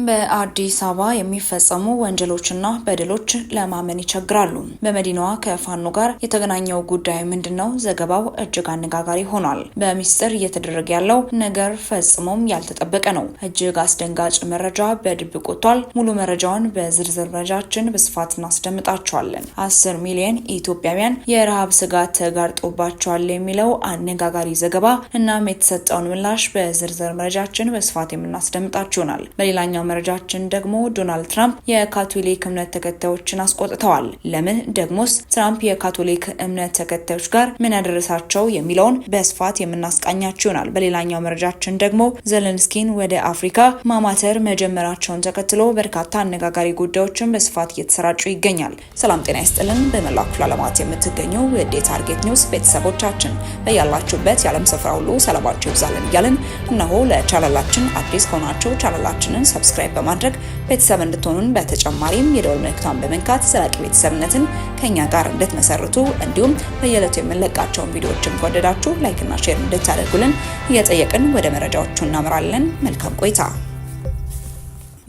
በአዲስ አበባ የሚፈጸሙ ወንጀሎችና በደሎች ለማመን ይቸግራሉ። በመዲናዋ ከፋኖ ጋር የተገናኘው ጉዳይ ምንድነው? ዘገባው እጅግ አነጋጋሪ ሆኗል። በሚስጥር እየተደረገ ያለው ነገር ፈጽሞም ያልተጠበቀ ነው። እጅግ አስደንጋጭ መረጃ በድብቅ ወጥቷል። ሙሉ መረጃውን በዝርዝር መረጃችን በስፋት እናስደምጣቸዋለን። 10 ሚሊዮን ኢትዮጵያውያን የረሃብ ስጋት ተጋርጦባቸዋል የሚለው አነጋጋሪ ዘገባ እናም የተሰጠውን ምላሽ በዝርዝር መረጃችን በስፋት የምናስደምጣችሁ ይሆናል። በሌላኛው መረጃችን ደግሞ ዶናልድ ትራምፕ የካቶሊክ እምነት ተከታዮችን አስቆጥተዋል። ለምን ደግሞስ ትራምፕ የካቶሊክ እምነት ተከታዮች ጋር ምን ያደረሳቸው የሚለውን በስፋት የምናስቃኛችሁ ይሆናል። በሌላኛው መረጃችን ደግሞ ዘለንስኪን ወደ አፍሪካ ማማተር መጀመራቸውን ተከትሎ በርካታ አነጋጋሪ ጉዳዮችን በስፋት እየተሰራጩ ይገኛል። ሰላም ጤና ይስጥልን። በመላው ክፍለ ዓለማት የምትገኙ የዴ ታርጌት ኒውስ ቤተሰቦቻችን በያላችሁበት የዓለም ስፍራ ሁሉ ሰላማችሁ ይብዛልን እያልን እነሆ ለቻናላችን አዲስ ከሆናችሁ ቻናላችንን ሰብስክራይብ በማድረግ ቤተሰብ እንድትሆኑን በተጨማሪም የደወል ምልክቷን በመንካት ዘላቂ ቤተሰብነትን ከኛ ጋር እንድትመሰርቱ እንዲሁም በየዕለቱ የምንለቃቸውን ቪዲዮዎችን ከወደዳችሁ ላይክና ሼር እንድታደርጉልን እየጠየቅን ወደ መረጃዎቹ እናመራለን። መልካም ቆይታ።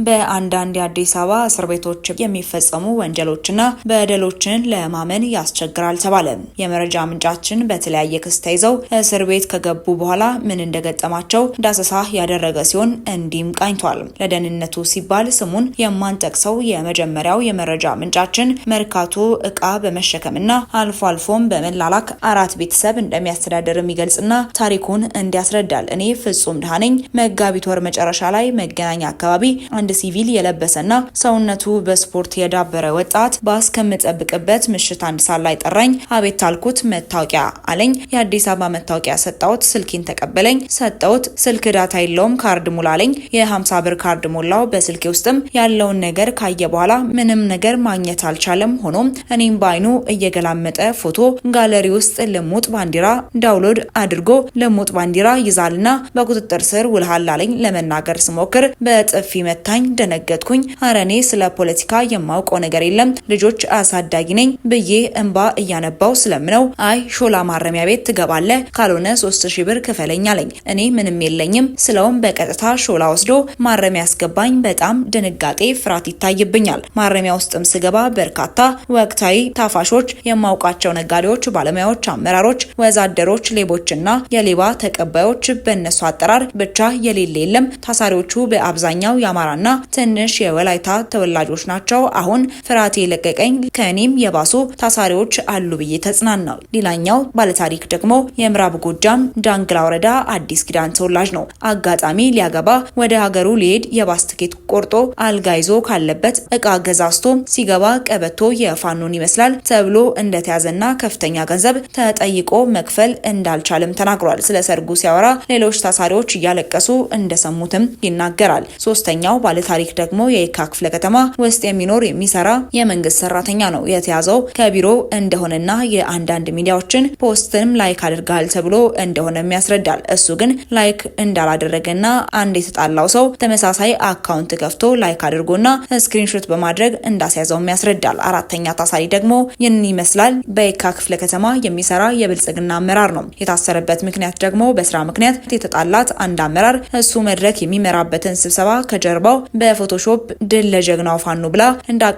በአንዳንድ የአዲስ አበባ እስር ቤቶች የሚፈጸሙ ወንጀሎችና በደሎችን ለማመን ያስቸግራል ተባለ። የመረጃ ምንጫችን በተለያየ ክስ ተይዘው እስር ቤት ከገቡ በኋላ ምን እንደገጠማቸው ዳሰሳ ያደረገ ሲሆን እንዲህም ቃኝቷል። ለደህንነቱ ሲባል ስሙን የማንጠቅሰው የመጀመሪያው የመረጃ ምንጫችን መርካቶ እቃ በመሸከምና አልፎ አልፎም በመላላክ 4 ቤተሰብ እንደሚያስተዳድር የሚገልጽና ታሪኩን እንዲያስረዳል። እኔ ፍጹም ድሃ ነኝ። መጋቢት ወር መጨረሻ ላይ መገናኛ አካባቢ አንድ ሲቪል የለበሰና ሰውነቱ በስፖርት የዳበረ ወጣት ባስ ከምጠብቅበት ምሽት 1 ሰዓት ላይ ጠራኝ። አቤት አልኩት። መታወቂያ አለኝ። የአዲስ አበባ መታወቂያ ሰጣሁት። ስልኬን ተቀበለኝ። ሰጠሁት። ስልክ ዳታ የለውም ካርድ ሙላለኝ። የ50 ብር ካርድ ሞላው። በስልኬ ውስጥም ያለውን ነገር ካየ በኋላ ምንም ነገር ማግኘት አልቻለም። ሆኖም እኔም በአይኑ እየገላመጠ ፎቶ ጋለሪ ውስጥ ልሙጥ ባንዲራ ዳውንሎድ አድርጎ ልሙጥ ባንዲራ ይዛልና በቁጥጥር ስር ውልሃል አለኝ። ለመናገር ስሞክር በጥፊ መታ ደነገጥኩኝ። አረኔ ስለ ፖለቲካ የማውቀው ነገር የለም ልጆች አሳዳጊ ነኝ ብዬ እንባ እያነባው ስለምነው አይ ሾላ ማረሚያ ቤት ትገባለህ ካልሆነ 3000 ብር ክፈለኝ አለኝ። እኔ ምንም የለኝም ስለውም በቀጥታ ሾላ ወስዶ ማረሚያ ያስገባኝ። በጣም ድንጋጤ ፍርሃት ይታይብኛል። ማረሚያ ውስጥም ስገባ በርካታ ወቅታዊ ታፋሾች፣ የማውቃቸው ነጋዴዎች፣ ባለሙያዎች፣ አመራሮች፣ ወዛደሮች፣ ሌቦችና የሌባ ተቀባዮች በእነሱ አጠራር ብቻ የሌለ የለም። ታሳሪዎቹ በአብዛኛው ያማራና ትንሽ የወላይታ ተወላጆች ናቸው። አሁን ፍርሃቴ ለቀቀኝ። ከኔም የባሱ ታሳሪዎች አሉ ብዬ ተጽናናው። ሌላኛው ባለታሪክ ደግሞ የምዕራብ ጎጃም ዳንግላ ወረዳ አዲስ ኪዳን ተወላጅ ነው። አጋጣሚ ሊያገባ ወደ ሀገሩ ሊሄድ የባስ ትኬት ቆርጦ አልጋ ይዞ ካለበት እቃ ገዛዝቶ ሲገባ ቀበቶ የፋኖን ይመስላል ተብሎ እንደተያዘና ከፍተኛ ገንዘብ ተጠይቆ መክፈል እንዳልቻለም ተናግሯል። ስለ ሰርጉ ሲያወራ ሌሎች ታሳሪዎች እያለቀሱ እንደሰሙትም ይናገራል። ሶስተኛው ባለታሪክ ደግሞ የየካ ክፍለ ከተማ ውስጥ የሚሰራ የመንግስት ሰራተኛ ነው። የተያዘው ከቢሮ እንደሆነና የአንዳንድ ሚዲያዎችን ፖስትንም ላይክ አድርጋል ተብሎ እንደሆነም ያስረዳል። እሱ ግን ላይክ እንዳላደረገና አንድ የተጣላው ሰው ተመሳሳይ አካውንት ከፍቶ ላይክ አድርጎና ስክሪንሾት በማድረግ እንዳስያዘውም ያስረዳል። አራተኛ ታሳሪ ደግሞ ይህንን ይመስላል። በየካ ክፍለ ከተማ የሚሰራ የብልጽግና አመራር ነው። የታሰረበት ምክንያት ደግሞ በስራ ምክንያት የተጣላት አንድ አመራር እሱ መድረክ የሚመራበትን ስብሰባ ከጀርባው በፎቶሾፕ ድል ለጀግናው ፋኖ ብላ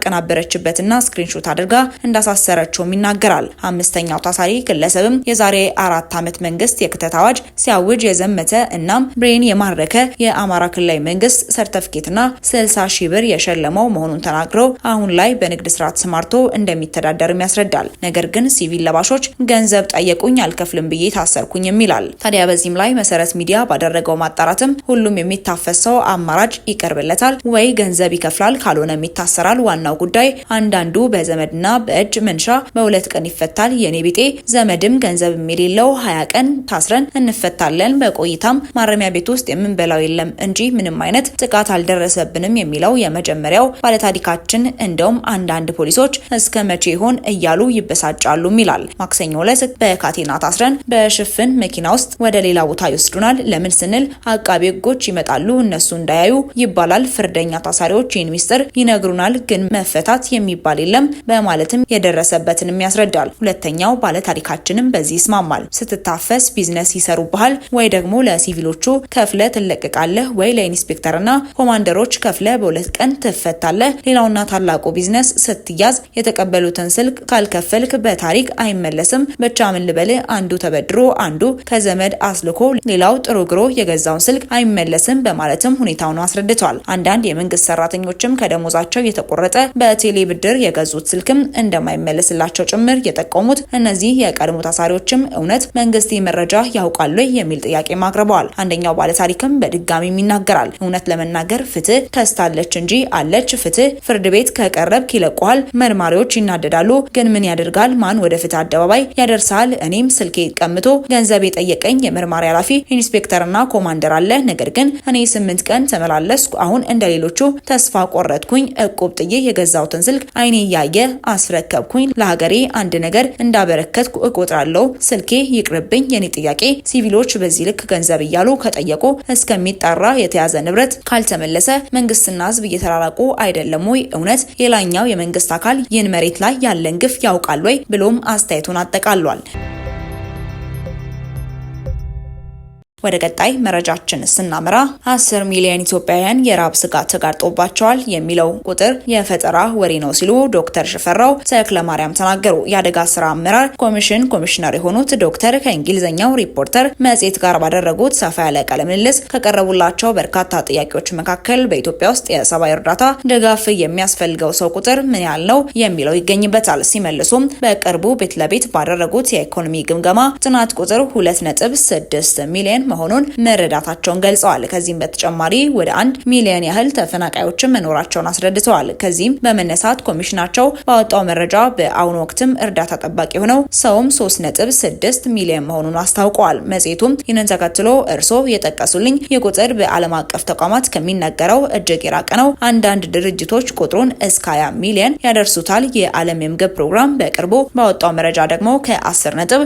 እንዳቀናበረችበትና ስክሪንሾት አድርጋ እንዳሳሰረችውም ይናገራል። አምስተኛው ታሳሪ ግለሰብም የዛሬ 4 ዓመት መንግስት የክተት አዋጅ ሲያውጅ የዘመተ እናም ብሬን የማረከ የአማራ ክልላዊ መንግስት ሰርተፍኬትና 60,000 ብር የሸለመው መሆኑን ተናግረው አሁን ላይ በንግድ ስራ ተሰማርቶ እንደሚተዳደርም ያስረዳል። ነገር ግን ሲቪል ለባሾች ገንዘብ ጠየቁኝ አልከፍልም ብዬ ታሰርኩኝም ይላል። ታዲያ በዚህም ላይ መሰረት ሚዲያ ባደረገው ማጣራትም ሁሉም የሚታፈሰው አማራጭ ይቀርብለታል ወይ ገንዘብ ይከፍላል፣ ካልሆነም ይታሰራል። ዋናው ጉዳይ አንዳንዱ በዘመድና በእጅ መንሻ በ2 ቀን ይፈታል። የኔ ቢጤ ዘመድም ገንዘብም የሌለው 20 ቀን ታስረን እንፈታለን። በቆይታም ማረሚያ ቤት ውስጥ የምንበላው የለም እንጂ ምንም አይነት ጥቃት አልደረሰብንም የሚለው የመጀመሪያው ባለታሪካችን እንደውም አንዳንድ ፖሊሶች እስከ መቼ ይሆን እያሉ ይበሳጫሉ ይላል። ማክሰኞ ዕለት በካቴና ታስረን በሽፍን መኪና ውስጥ ወደ ሌላ ቦታ ይወስዱናል። ለምን ስንል አቃቤ ሕጎች ይመጣሉ፣ እነሱ እንዳያዩ ይባላል። ፍርደኛ ታሳሪዎች ይህን ሚስጥር ይነግሩናል፣ ግን መፈታት የሚባል የለም በማለትም የደረሰበትንም ያስረዳል። ሁለተኛው ባለታሪካችንም በዚህ ይስማማል። ስትታፈስ ቢዝነስ ይሰሩብሃል፣ ወይ ደግሞ ለሲቪሎቹ ከፍለ ትለቀቃለህ፣ ወይ ለኢንስፔክተርና ኮማንደሮች ከፍለ በሁለት ቀን ትፈታለህ። ሌላውና ታላቁ ቢዝነስ ስትያዝ የተቀበሉትን ስልክ ካልከፈልክ በታሪክ አይመለስም። ብቻ ምን ልበልህ፣ አንዱ ተበድሮ አንዱ ከዘመድ አስልኮ ሌላው ጥሩ ግሮ የገዛውን ስልክ አይመለስም በማለትም ሁኔታውን አስረድተዋል። አንዳንድ የመንግስት ሰራተኞችም ከደሞዛቸው የተቆረጠ በቴሌ ብድር የገዙት ስልክም እንደማይመለስላቸው ጭምር የጠቆሙት እነዚህ የቀድሞ ታሳሪዎችም እውነት መንግስት መረጃ ያውቃሉ የሚል ጥያቄ አቅርበዋል። አንደኛው ባለታሪክም በድጋሚም ይናገራል። እውነት ለመናገር ፍትህ ተስታለች እንጂ አለች። ፍትህ ፍርድ ቤት ከቀረብክ ይለቁሃል፣ መርማሪዎች ይናደዳሉ፣ ግን ምን ያደርጋል፣ ማን ወደ ፍትህ አደባባይ ያደርሳል። እኔም ስልኬ ቀምቶ ገንዘብ የጠየቀኝ የመርማሪ ኃላፊ ኢንስፔክተርና ኮማንደር አለ። ነገር ግን እኔ 8 ቀን ተመላለስኩ። አሁን እንደሌሎቹ ተስፋ ቆረጥኩኝ። እቁብ ጥዬ የገዛውትን ስልክ አይኔ እያየ አስረከብኩኝ። ለሀገሬ አንድ ነገር እንዳበረከትኩ እቆጥራለሁ። ስልኬ ይቅርብኝ። የኔ ጥያቄ ሲቪሎች በዚህ ልክ ገንዘብ እያሉ ከጠየቁ እስከሚጣራ የተያዘ ንብረት ካልተመለሰ መንግስትና ህዝብ እየተራራቁ አይደለም ወይ? እውነት ሌላኛው የመንግስት አካል ይህን መሬት ላይ ያለን ግፍ ያውቃል ወይ? ብሎም አስተያየቱን አጠቃሏል። ወደ ቀጣይ መረጃችን ስናመራ 10 ሚሊዮን ኢትዮጵያውያን የራብ ስጋት ተጋርጦባቸዋል የሚለው ቁጥር የፈጠራ ወሬ ነው ሲሉ ዶክተር ሽፈራው ተክለማርያም ተናገሩ። የአደጋ ስራ አመራር ኮሚሽን ኮሚሽነር የሆኑት ዶክተር ከእንግሊዝኛው ሪፖርተር መጽሔት ጋር ባደረጉት ሰፋ ያለ ቃለ ምልልስ ከቀረቡላቸው በርካታ ጥያቄዎች መካከል በኢትዮጵያ ውስጥ የሰብአዊ እርዳታ ድጋፍ የሚያስፈልገው ሰው ቁጥር ምን ያህል ነው የሚለው ይገኝበታል። ሲመልሱም በቅርቡ ቤት ለቤት ባደረጉት የኢኮኖሚ ግምገማ ጥናት ቁጥር 2.6 ሚሊዮን መሆኑን መረዳታቸውን ገልጸዋል። ከዚህም በተጨማሪ ወደ 1 ሚሊዮን ያህል ተፈናቃዮችን መኖራቸውን አስረድተዋል። ከዚህም በመነሳት ኮሚሽናቸው ባወጣው መረጃ በአሁኑ ወቅትም እርዳታ ጠባቂ የሆነው ሰውም 3.6 ሚሊዮን መሆኑን አስታውቀዋል። መጽሔቱም ይህንን ተከትሎ እርስዎ የጠቀሱልኝ የቁጥር በዓለም አቀፍ ተቋማት ከሚነገረው እጅግ የራቀ ነው። አንዳንድ ድርጅቶች ቁጥሩን እስከ 20 ሚሊዮን ያደርሱታል። የዓለም የምግብ ፕሮግራም በቅርቡ ባወጣው መረጃ ደግሞ ከ10.2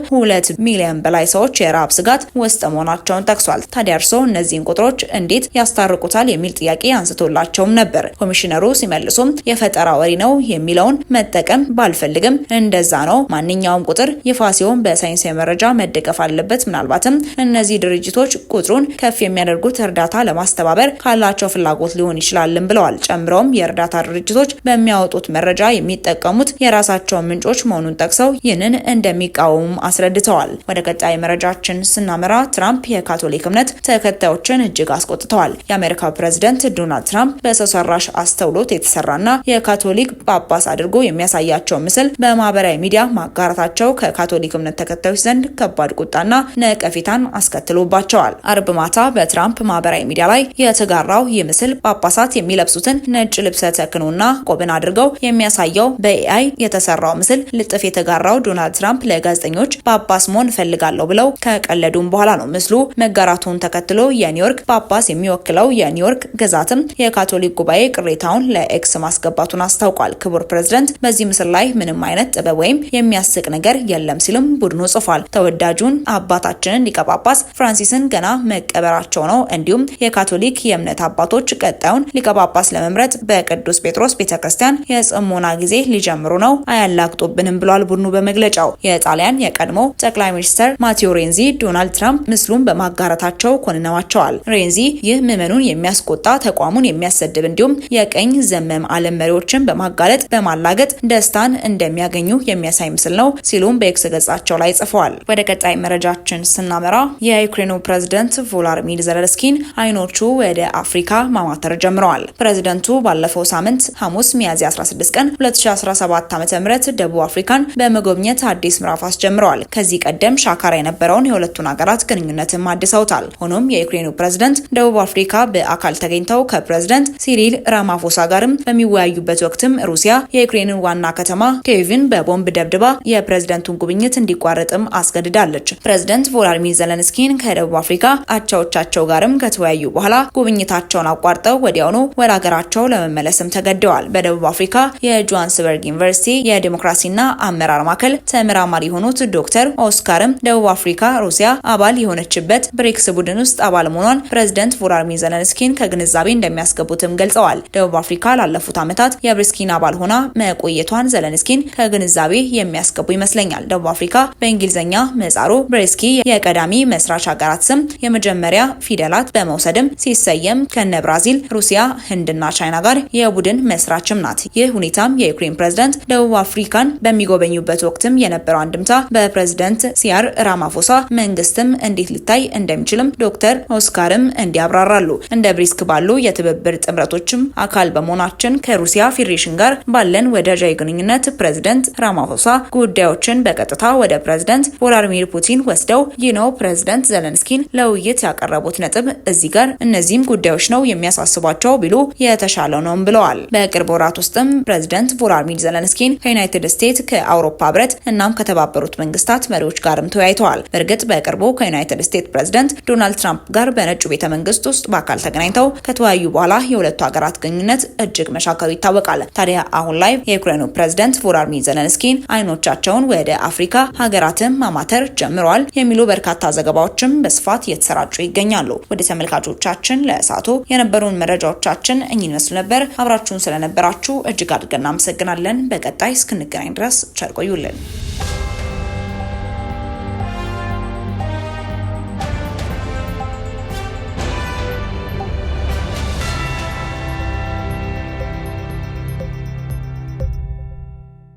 ሚሊዮን በላይ ሰዎች የረሃብ ስጋት ውስጥ መሆናቸውን ጠቅሷል። ታዲያ እርስዎ እነዚህን ቁጥሮች እንዴት ያስታርቁታል የሚል ጥያቄ አንስቶላቸውም ነበር። ኮሚሽነሩ ሲመልሱም የፈጠራ ወሬ ነው የሚለውን መጠቀም ባልፈልግም እንደዛ ነው። ማንኛውም ቁጥር ይፋ ሲሆን በሳይንሳዊ መረጃ መደገፍ አለበት። ምናልባትም እነዚህ ድርጅቶች ቁጥሩን ከፍ የሚያደርጉት እርዳታ ለማስተባበር ካላቸው ፍላጎት ሊሆን ይችላልም ብለዋል። ጨምረውም የእርዳታ ድርጅቶች በሚያወጡት መረጃ የሚጠቀሙት የራሳቸውን ምንጮች መሆኑን ጠቅሰው ይህንን እንደሚቃወሙም አስረድተዋል። ወደ ቀጣይ መረጃችን ስናመራ ትራምፕ የካቶሊክ እምነት ተከታዮችን እጅግ አስቆጥተዋል። የአሜሪካው ፕሬዝዳንት ዶናልድ ትራምፕ በሰው ሰራሽ አስተውሎት የተሰራና የካቶሊክ ጳጳስ አድርጎ የሚያሳያቸው ምስል በማህበራዊ ሚዲያ ማጋራታቸው ከካቶሊክ እምነት ተከታዮች ዘንድ ከባድ ቁጣና ነቀፌታን አስከትሎባቸዋል። አርብ ማታ በትራምፕ ማህበራዊ ሚዲያ ላይ የተጋራው ይህ ምስል ጳጳሳት የሚለብሱትን ነጭ ልብሰ ተክህኖና ቆብን አድርገው የሚያሳየው በኤአይ የተሰራው ምስል ልጥፍ የተጋራው ዶናልድ ትራምፕ ለጋዜጠኞች ጳጳስ መሆን እፈልጋለሁ ብለው ከቀለዱም በኋላ ነው። ምስሉ መጋራቱን ተከትሎ የኒውዮርክ ጳጳስ የሚወክለው የኒውዮርክ ግዛትም የካቶሊክ ጉባኤ ቅሬታውን ለኤክስ ማስገባቱን አስታውቋል። ክቡር ፕሬዝዳንት፣ በዚህ ምስል ላይ ምንም አይነት ጥበብ ወይም የሚያስቅ ነገር የለም ሲልም ቡድኑ ጽፏል። ተወዳጁን አባታችንን ሊቀ ጳጳስ ፍራንሲስን ገና መቀበራቸው ነው። እንዲሁም የካቶሊክ የእምነት አባቶች ቀጣዩን ሊቀ ጳጳስ ለመምረጥ በቅዱስ ጴጥሮስ ቤተክርስቲያን የጽሞና ጊዜ ሊጀምሩ ነው፣ አያላግጡብንም ብሏል ቡድኑ በመግለጫው። የጣሊያን የቀድሞ ጠቅላይ ሚኒስትር ማቴዎ ሬንዚ ዶናልድ ትራምፕ ምስሉን በማጋራታቸው ኮንነዋቸዋል። ሬንዚ ይህ ምዕመኑን የሚያስቆጣ፣ ተቋሙን የሚያሰድብ እንዲሁም የቀኝ ዘመም ዓለም መሪዎችን በማጋለጥ በማላገጥ ደስታን እንደሚያገኙ የሚያሳይ ምስል ነው ሲሉም በኤክስ ገጻቸው ላይ ጽፈዋል። ወደ ቀጣይ መረጃችን ስናመራ የዩክሬኑ ፕሬዝዳንት ቮሎዲሚር ዜሌንስኪን አይኖቹ ወደ አፍሪካ ማማተር ጀምረዋል። ፕሬዝዳንቱ ባለፈው ሳምንት ሐሙስ ሚያዝያ 16 ቀን 2017 ዓ.ም ደቡብ አፍሪካን በመጎብኘት አዲስ ምዕራፍ አስጀምረዋል። ከዚህ ቀደም ሻካራ የነበረውን የሁለቱን ሀገራት ግንኙነትን አድሰውታል። ሆኖም የዩክሬኑ ፕሬዝዳንት ደቡብ አፍሪካ በአካል ተገኝተው ከፕሬዝዳንት ሲሪል ራማፎሳ ጋርም በሚወያዩበት ወቅትም ሩሲያ የዩክሬንን ዋና ከተማ ኪየቭን በቦምብ ደብድባ የፕሬዝዳንቱን ጉብኝት እንዲቋረጥም አስገድዳለች። ፕሬዝዳንት ቮሎዲሚር ዜሌንስኪን ከደቡብ አፍሪካ አቻዎቻቸው ጋርም ከተወያዩ በኋላ ጉብኝታቸውን አቋርጠው ወዲያውኑ ወደ ሀገራቸው ለመመለስም ተገደዋል። በደቡብ አፍሪካ የጆሃንስበርግ ዩኒቨርሲቲ የዲሞክራሲና አመራር ማዕከል ተመራማሪ የሆኑት ዶክተር ኦስካርም ደቡብ አፍሪካ ሩሲያ አባል የሆነችበት ህብረት ብሪክስ ቡድን ውስጥ አባል መሆኗን ፕሬዝዳንት ቮሎዲሚር ዜሌንስኪን ከግንዛቤ እንደሚያስገቡትም ገልጸዋል። ደቡብ አፍሪካ ላለፉት ዓመታት የብሪክስኪን አባል ሆና መቆየቷን ዜሌንስኪን ከግንዛቤ የሚያስገቡ ይመስለኛል። ደቡብ አፍሪካ በእንግሊዝኛ ምህጻሩ ብሪክስ የቀዳሚ መስራች ሀገራት ስም የመጀመሪያ ፊደላት በመውሰድም ሲሰየም ከነ ብራዚል፣ ሩሲያ፣ ህንድና ቻይና ጋር የቡድን መስራችም ናት። ይህ ሁኔታም የዩክሬን ፕሬዝዳንት ደቡብ አፍሪካን በሚጎበኙበት ወቅትም የነበረው አንድምታ በፕሬዝዳንት ሲሪል ራማፎሳ መንግስትም እንዴት ሊታይ እንደሚችልም ዶክተር ኦስካርም እንዲያብራራሉ። እንደ ብሪክስ ባሉ የትብብር ጥምረቶችም አካል በመሆናችን ከሩሲያ ፌዴሬሽን ጋር ባለን ወዳጃዊ ግንኙነት ፕሬዝዳንት ራማፎሳ ጉዳዮችን በቀጥታ ወደ ፕሬዝዳንት ቮሎዲሚር ፑቲን ወስደው ይህ ነው ፕሬዝዳንት ዜሌንስኪን ለውይይት ያቀረቡት ነጥብ እዚህ ጋር እነዚህም ጉዳዮች ነው የሚያሳስቧቸው ቢሉ የተሻለ ነው ብለዋል። በቅርብ ወራት ውስጥም ፕሬዝዳንት ቮሎዲሚር ዜሌንስኪን ከዩናይትድ ስቴትስ፣ ከአውሮፓ ህብረት እናም ከተባበሩት መንግስታት መሪዎች ጋርም ተወያይተዋል። በእርግጥ በቅርቡ ከዩናይትድ ስቴትስ ፕሬዝዳንት ዶናልድ ትራምፕ ጋር በነጩ ቤተ መንግስት ውስጥ በአካል ተገናኝተው ከተወያዩ በኋላ የሁለቱ ሀገራት ግንኙነት እጅግ መሻከሩ ይታወቃል። ታዲያ አሁን ላይ የዩክሬኑ ፕሬዝዳንት ቮሎዲሚር ዜሌንስኪን አይኖቻቸውን ወደ አፍሪካ ሀገራትን ማማተር ጀምረዋል የሚሉ በርካታ ዘገባዎችም በስፋት እየተሰራጩ ይገኛሉ። ወደ ተመልካቾቻችን ለእሳቱ የነበሩን መረጃዎቻችን እኚህ ይመስሉ ነበር። አብራችሁን ስለነበራችሁ እጅግ አድርገን እናመሰግናለን። በቀጣይ እስክንገናኝ ድረስ ቸር ቆዩልን።